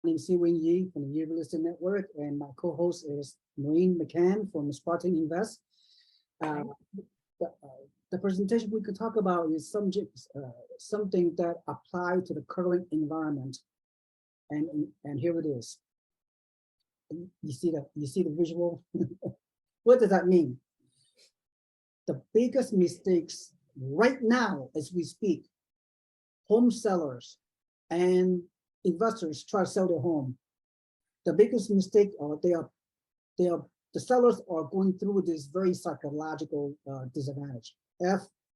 name is Seewing Yi from the Year Real Estate Network, and my co-host is Maureen McCann from Spartan Invest. Uh, the, uh, the presentation we could talk about is something that apply to the current environment, and here it is. You see the visual. What does that mean? The biggest mistakes right now, as we speak, home sellers and investors try to sell their home. The biggest mistake, the sellers are going through this very psychological disadvantage.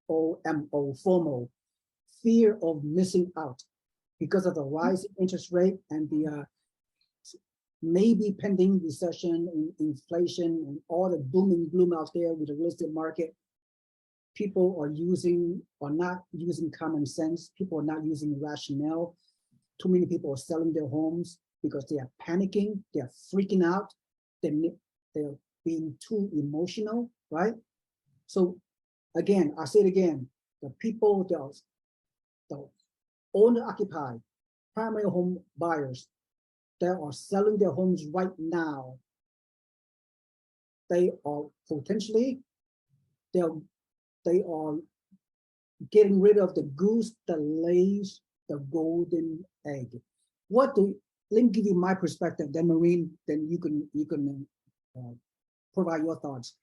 FOMO, fear of missing out, because of the rising interest rate and the maybe pending recession, inflation, and all the doom and gloom out there with the real estate market. People are not using common sense. People are not using rationale. Too many people are selling their homes because they are panicking, they are freaking out, they're being too emotional, right? So again, I say it again, the people, the owner-occupied primary home buyers that are selling their homes right now, they are potentially, they are getting rid of the goose that lays the golden egg. Let me give you my perspective, then Maureen, then you can provide your thoughts.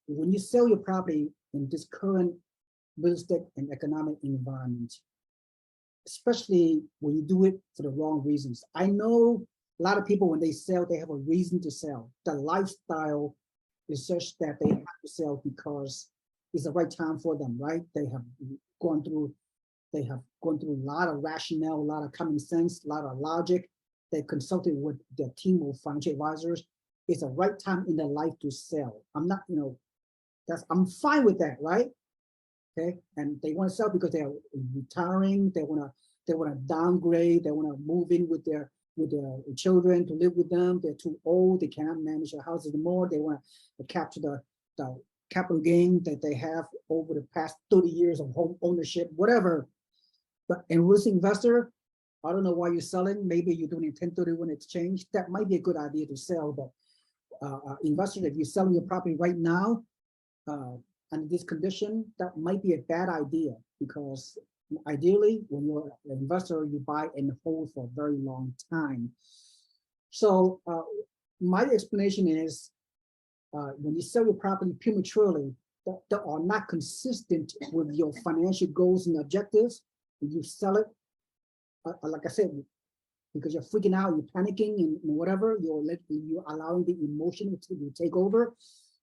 When you sell your property in this current real estate and economic environment, especially when you do it for the wrong reasons. I know a lot of people, when they sell, they have a reason to sell. The lifestyle is such that they have to sell because it's the right time for them, right? They have gone through a lot of rationale, a lot of common sense, a lot of logic. They consulted with their team of financial advisors. It's the right time in their life to sell. I'm not, I'm fine with that, right? Okay, and they want to sell because they are retiring. They want to downgrade. They want to move in with their children to live with them. They're too old. They cannot manage their houses anymore. They want to capture the capital gain that they have over the past 30 years of home ownership, whatever. But in real estate investor, I don't know why you're selling. Maybe you're doing a 1031 exchange. That might be a good idea to sell. But investors, if you're selling your property right now, under this condition, that might be a bad idea, because ideally, when you're an investor, you buy and hold for a very long time. So my explanation is, when you sell your property prematurely, that are not consistent with your financial goals and objectives, if you sell it, like I said, because you're freaking out, you're panicking, and whatever, you're allowing the emotion to take over,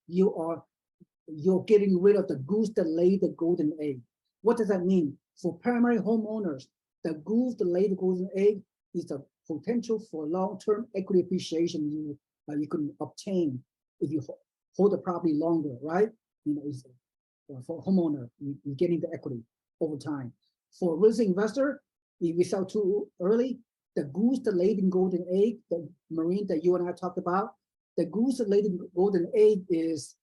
you're getting rid of the goose that laid the golden egg. What does that mean? For primary homeowners, the goose that laid the golden egg is the potential for long-term equity appreciation you can obtain if you hold the property longer, right? For a homeowner, you're getting the equity over time. For a real estate investor, if you sell too early, the goose that laid the golden egg, the Maureen that you and I talked about, the goose that laid the golden egg is,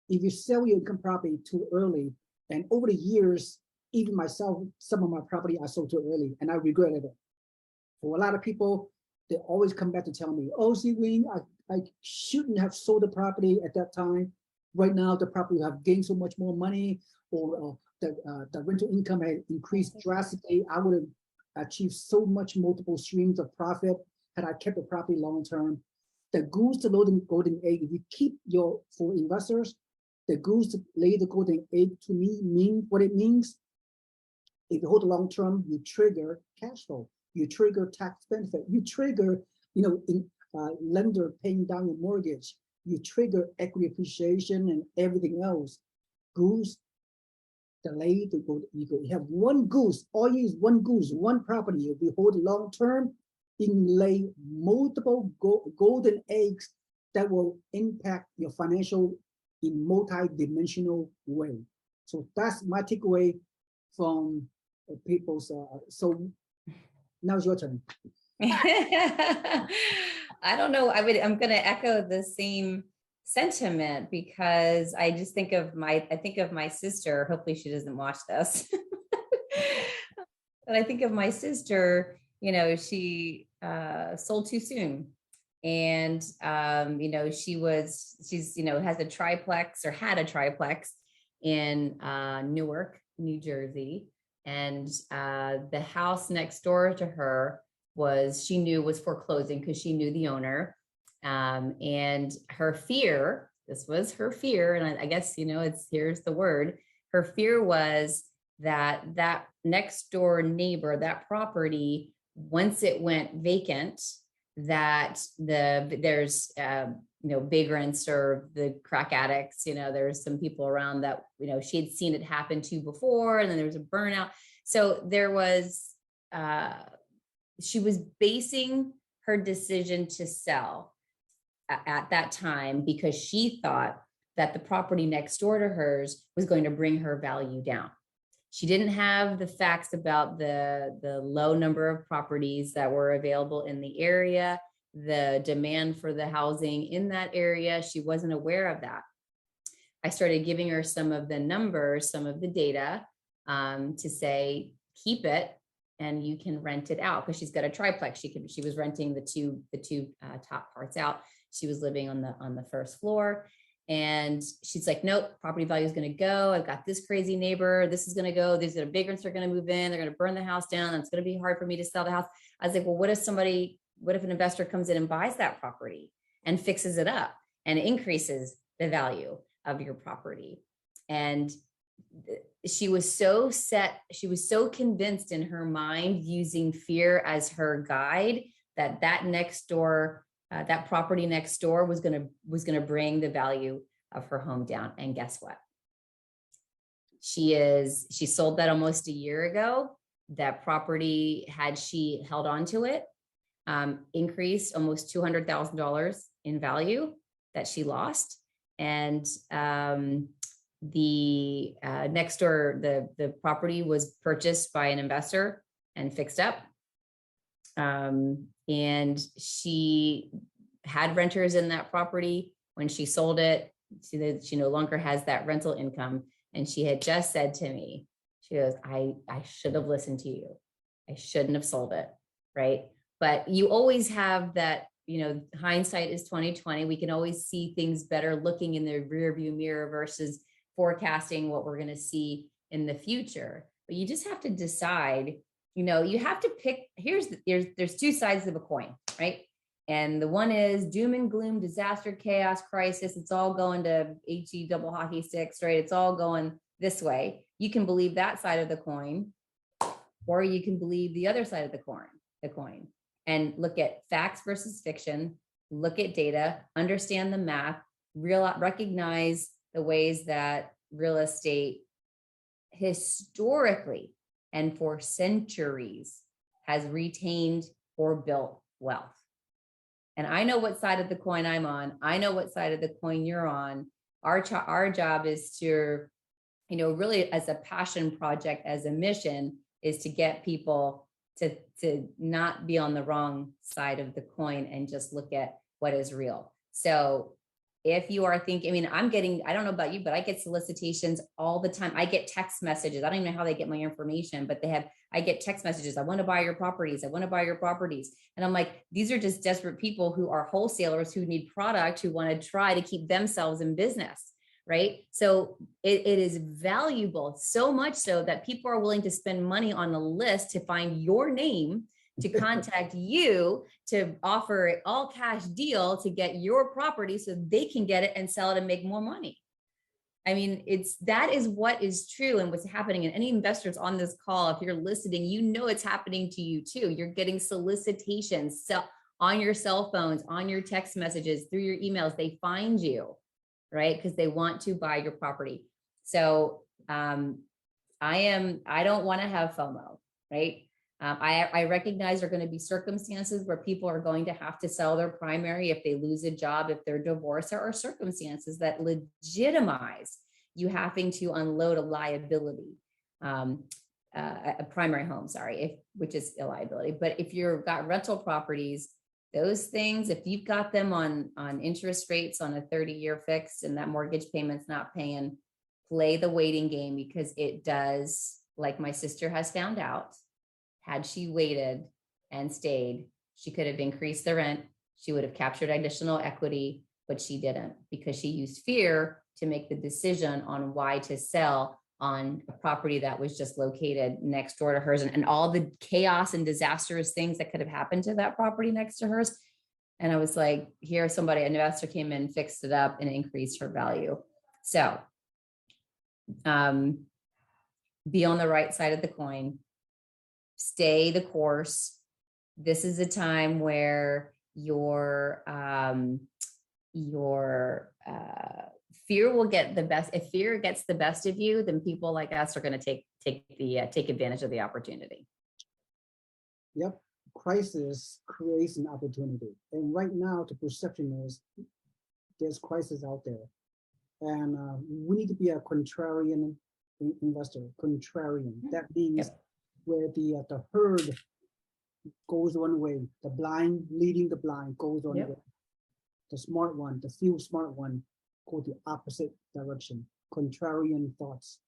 if you sell your income property too early, and over the years, even myself, some of my property I sold too early, and I regretted it. For a lot of people, they always come back to tell me, "Oh, Seewing, I shouldn't have sold the property at that time. Right now, the property have gained so much more money, or the rental income had increased drastically. I would have achieved so much multiple streams of profit had I kept the property long term." The goose to lay the golden egg, if you keep for investors, the goose to lay the golden egg, to me, what it means. If you hold the long term, you trigger cash flow, you trigger tax benefit, you trigger, lender paying down your mortgage, you trigger equity appreciation and everything else. Goose, the lay the golden, you have one goose, all you use one goose, one property. If you hold long term, you can lay multiple golden eggs that will impact your financial in multi-dimensional way. So that's my takeaway from people's. So now it's your turn. I don't know. I'm going to echo the same sentiment, because I just think of my sister. Hopefully she doesn't watch this. But I think of my sister, she sold too soon. And, she's, has a triplex or had a triplex in Newark, New Jersey. And the house next door to her she knew was foreclosing because she knew the owner. And her fear, this was her fear, and I guess, here's the word. Her fear was that next door neighbor, that property, once it went vacant, that there's vagrants or the crack addicts, there's some people around that, she had seen it happen to before, and then there was a burnout. So there was, she was basing her decision to sell at that time because she thought that the property next door to hers was going to bring her value down. She didn't have the facts about the low number of properties that were available in the area, the demand for the housing in that area. She wasn't aware of that. I started giving her some of the numbers, some of the data, to say, keep it and you can rent it out, because she's got a triplex. She was renting the two top parts out. She was living on the first floor. And she's like, nope, property value is going to go. I've got this crazy neighbor. This is going to go. These are the vagrants are going to move in. They're going to burn the house down. And it's going to be hard for me to sell the house. I was like, well, what if an investor comes in and buys that property and fixes it up and increases the value of your property? And she was so convinced in her mind, using fear as her guide, that property next door was going to bring the value of her home down. And guess what? She sold that almost a year ago. That property, had she held on to it, increased almost $200,000 in value that she lost. And the next door, the property was purchased by an investor and fixed up. And she had renters in that property. When she sold it, she no longer has that rental income. And she had just said to me, she goes, I should have listened to you. I shouldn't have sold it. Right. But you always have that, hindsight is 20/20. We can always see things better looking in the rear view mirror versus forecasting what we're going to see in the future. But you just have to decide, you have to pick, there's two sides of a coin, right? And the one is doom and gloom, disaster, chaos, crisis. It's all going to HE double hockey sticks, right? It's all going this way. You can believe that side of the coin, or you can believe the other side of the coin, and look at facts versus fiction, look at data, understand the math, recognize the ways that real estate historically and for centuries has retained or built wealth. And I know what side of the coin I'm on. I know what side of the coin you're on. Our job is to, really as a passion project, as a mission, is to get people to not be on the wrong side of the coin and just look at what is real. So if you are thinking, I don't know about you, but I get solicitations all the time. I get text messages. I don't even know how they get my information, but I get text messages. I want to buy your properties. I want to buy your properties. And I'm like, these are just desperate people who are wholesalers who need product, who want to try to keep themselves in business. Right. So it is valuable, so much so that people are willing to spend money on a list to find your name, to contact you, to offer an all cash deal to get your property so they can get it and sell it and make more money. That is what is true and what's happening. And any investors on this call, if you're listening, it's happening to you too. You're getting solicitations on your cell phones, on your text messages, through your emails. They find you, right? Because they want to buy your property. So I don't want to have FOMO, right? I recognize there are going to be circumstances where people are going to have to sell their primary if they lose a job, if they're divorced. There are circumstances that legitimize you having to unload a liability, a primary home, which is a liability. But if you've got rental properties, those things, if you've got them on interest rates on a 30-year fixed and that mortgage payment's not paying, play the waiting game, because it does, like my sister has found out, had she waited and stayed, She could have increased the rent. She would have captured additional equity, but she didn't, because she used fear to make the decision on why to sell on a property that was just located next door to hers, and all the chaos and disastrous things that could have happened to that property next to hers. And I was like, here, somebody, an investor came in, fixed it up, and increased her value. So be on the right side of the coin, stay the course. This is a time where your fear will get the best. If fear gets the best of you, then people like us are going to take advantage of the opportunity. Yep. Crisis creates an opportunity. And right now, the perception is there's crisis out there. And we need to be a contrarian investor, contrarian. That means where the herd goes one way, the blind leading the blind goes one way. The smart one, the few smart one, go the opposite direction. Contrarian thoughts.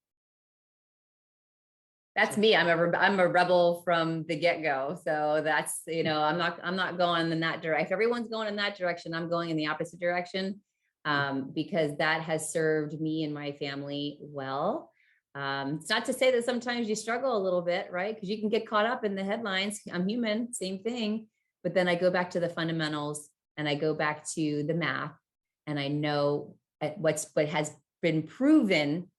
That's me. I'm a rebel from the get-go. So that's, I'm not going in that direction. If everyone's going in that direction, I'm going in the opposite direction, because that has served me and my family well. It's not to say that sometimes you struggle a little bit, right? Because you can get caught up in the headlines. I'm human, same thing. But then I go back to the fundamentals, and I go back to the math, and I know what has been proven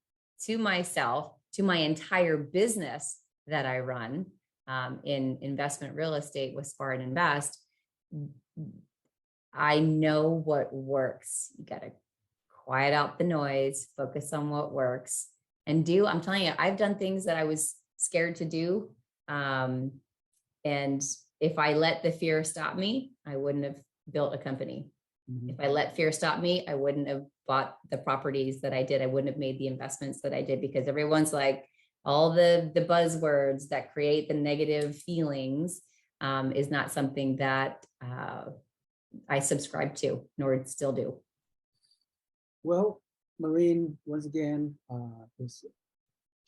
to myself, to my entire business that I run in investment real estate with Spartan Invest. I know what works. You got to quiet out the noise, focus on what works, and do. I'm telling you, I've done things that I was scared to do. And if I let the fear stop me, I wouldn't have built a company. Mm-hmm. If I let fear stop me, I wouldn't have bought the properties that I did. I wouldn't have made the investments that I did, because everyone's like, all the buzzwords that create the negative feelings is not something that I subscribe to, nor still do. Well, Maureen, once again, this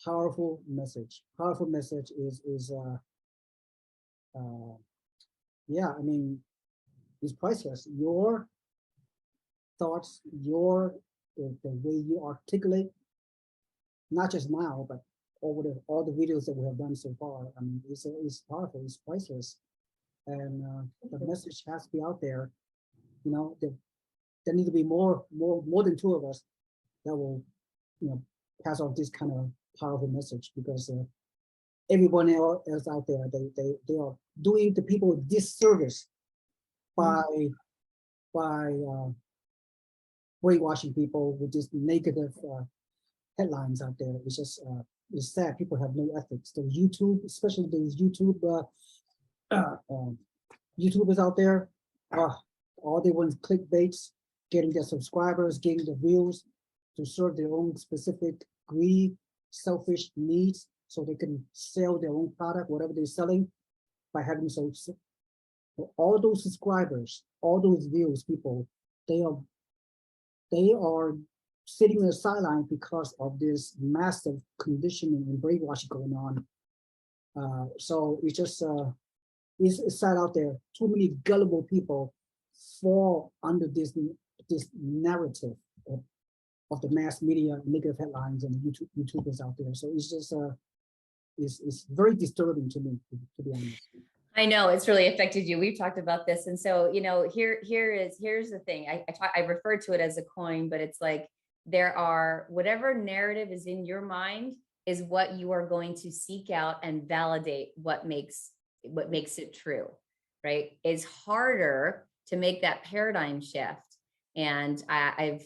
powerful message. Powerful message is yeah, I mean, it's priceless. Your thoughts, the way you articulate, not just now, but over all the videos that we have done so far. I mean, it's powerful, it's priceless, and the message has to be out there. There need to be more than two of us that will, pass on this kind of powerful message, because everyone else out there, they are doing the people a disservice by brainwashing people with these negative headlines out there. It's just it's sad. People have no ethics. The YouTube, especially those YouTubers out there, all they want is clickbaits, getting their subscribers, getting the views to serve their own specific greedy, selfish needs, so they can sell their own product, whatever they're selling, by having so all those subscribers, all those views, people, they are sitting on the sideline because of this massive conditioning and brainwashing going on. So it's just it's sad out there. Too many gullible people fall under this narrative of the mass media, negative headlines, and YouTubers out there. So it's just it's very disturbing to me, to be honest. I know it's really affected you. We've talked about this. And so, here's the thing. I refer to it as a coin, but it's like, whatever narrative is in your mind is what you are going to seek out and validate what makes it true, right? It's harder to make that paradigm shift. And I've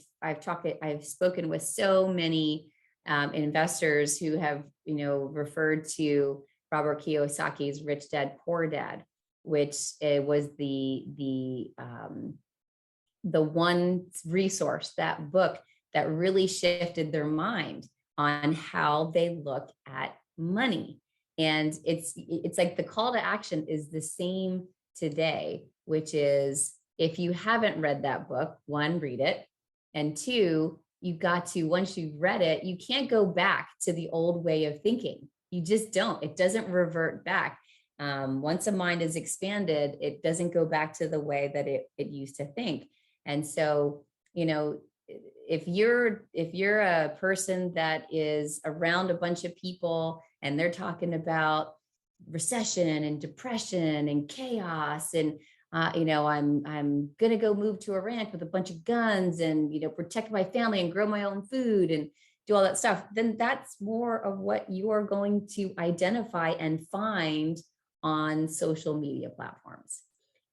spoken with so many investors who have, referred to Robert Kiyosaki's Rich Dad, Poor Dad, which was the one resource, that book, that really shifted their mind on how they look at money. And it's like the call to action is the same today, which is, if you haven't read that book, one, read it. And two, once you've read it, you can't go back to the old way of thinking. You just don't. It doesn't revert back. Once a mind is expanded, it doesn't go back to the way that it used to think. And so, you know, if you're a person that is around a bunch of people and they're talking about recession and depression and chaos and you know, I'm gonna go move to a ranch with a bunch of guns and, you know, protect my family and grow my own food and do all that stuff, then that's more of what you are going to identify and find on social media platforms.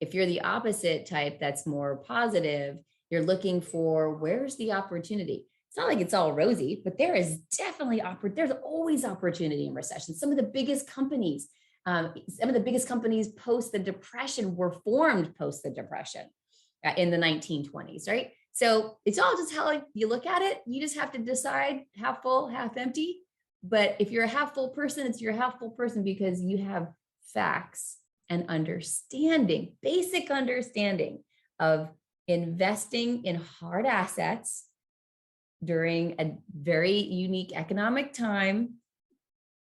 If you're the opposite type that's more positive, you're looking for where's the opportunity. It's not like it's all rosy, but there is definitely there's always opportunity in recession. Some of the biggest companies post the Depression were formed post the Depression in the 1920s, right? So it's all just how you look at it. You just have to decide half full, half empty. But if you're a half full person, it's you're a half full person because you have facts and understanding, basic understanding of investing in hard assets during a very unique economic time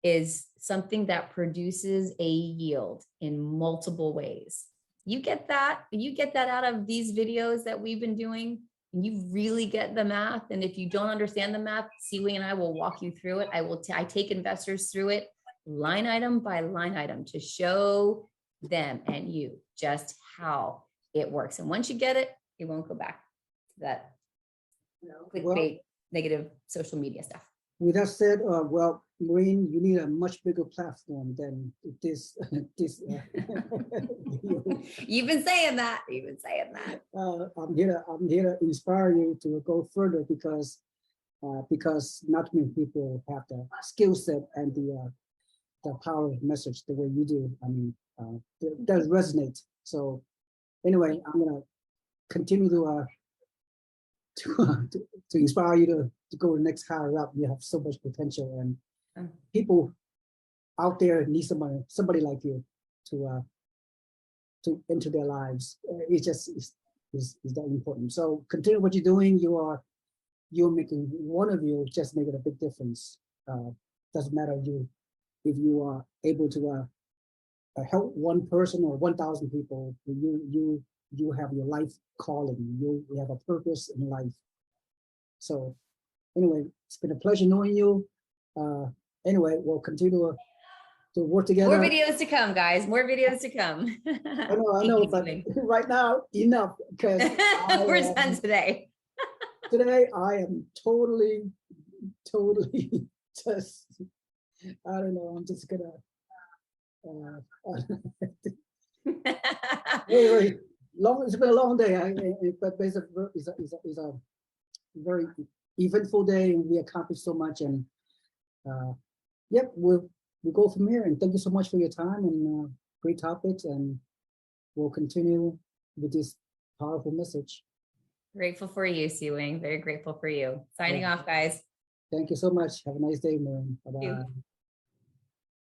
is something that produces a yield in multiple ways. You get that out of these videos that we've been doing, and you really get the math. And if you don't understand the math, Seewing and I will walk you through it. I take investors through it line item by line item to show them and you just how it works. And once you get it, you won't go back to that clickbait, negative social media stuff. With that said, well, Maureen, you need a much bigger platform than this. You've been saying that. I'm here to inspire you to go further because not many people have the skill set and the power of message the way you do. I mean, it does resonate. So anyway, I'm gonna continue to inspire you to go the next higher up. You have so much potential, and people out there need somebody like you to enter their lives. It's that important. So continue what you're doing. You're making one of you just making a big difference. Doesn't matter if you are able to help one person or 1,000 people. You have your life calling. You have a purpose in life. So anyway, it's been a pleasure knowing you. Anyway, we'll continue to work together. More videos to come, guys. More videos to come. I know, but right now, enough, because we're done today. Today, I am totally just, I don't know, I'm just gonna, anyway, it's been a long day, but basically it's a very eventful day, and we accomplished so much, and yep, we'll go from here. And thank you so much for your time and great topics, and we'll continue with this powerful message. Grateful for you, Seewing. Very grateful for you. Signing off, guys. Thank you so much. Have a nice day, Maureen. Bye-bye.